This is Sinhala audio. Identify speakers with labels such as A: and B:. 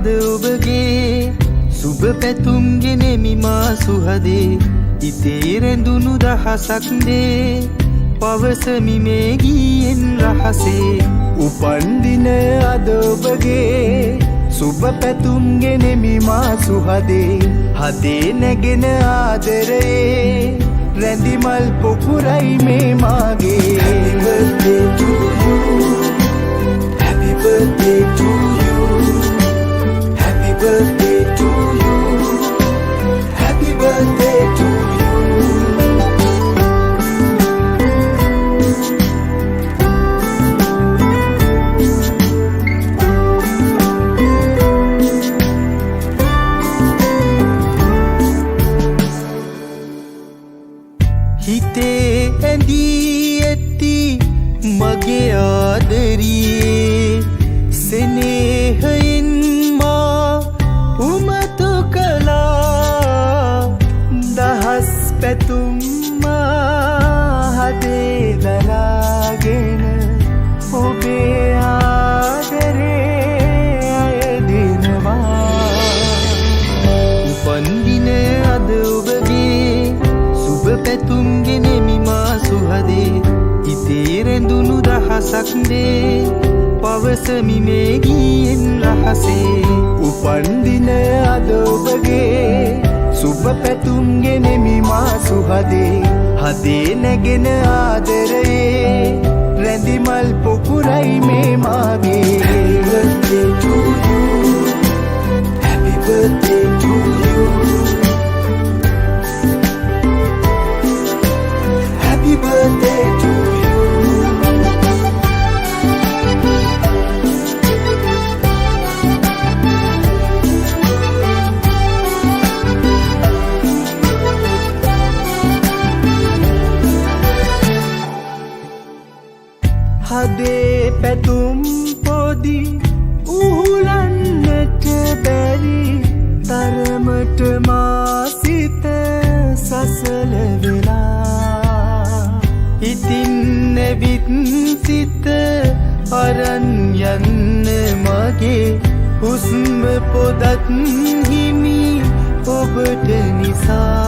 A: අද ඔබගේ සුබ පැතුම් ගෙනෙමි මා සුහදේ ඉතේ රැඳුණු දහසක් දේ පවසමි මේ ගීයෙන් රහසේ උපන්දින අද ඔබගේ සුබ පැතුම් ගෙනෙමි මා සුහදේ හදේ නැගෙන ආදරේ රැඳිමල් පොකුරයි මේ මාගේ Happy birthday to you Happy birthday to you Happy birthday to you හිතේ ඇඳී ඇති මගේ ආදරියේ සෙනෙහයෙන් මා උමතු කළා දහස් පැතුම් මා හදේ දරාගෙන ඔබේ ආදරේ අයදිනවා උපන්දින අද ඔබගේ සුබ පැතුම් ගෙනෙමි මා සුහදේ ඉතේ රැඳුණු දහසක් දේ පවසමි මේ ගීයෙන් රහසේ උපන්දින අද ඔබගේ සුබ පැතුම් ගෙනෙමි මා සුහදේ හදේ නැගෙන ආදරේ රැඳිමල් පොකුරයි මේ මාගේ Happy birthday to you Happy birthday to you හදේ පැතුම් පොදි උහුලන්නට බැරි තරමට මා සිත සසල වෙලා ඉතින් නැවිත් සිත අරන් යන්න මගේ හුස්ම පොදත් හිමි ඔබට නිසා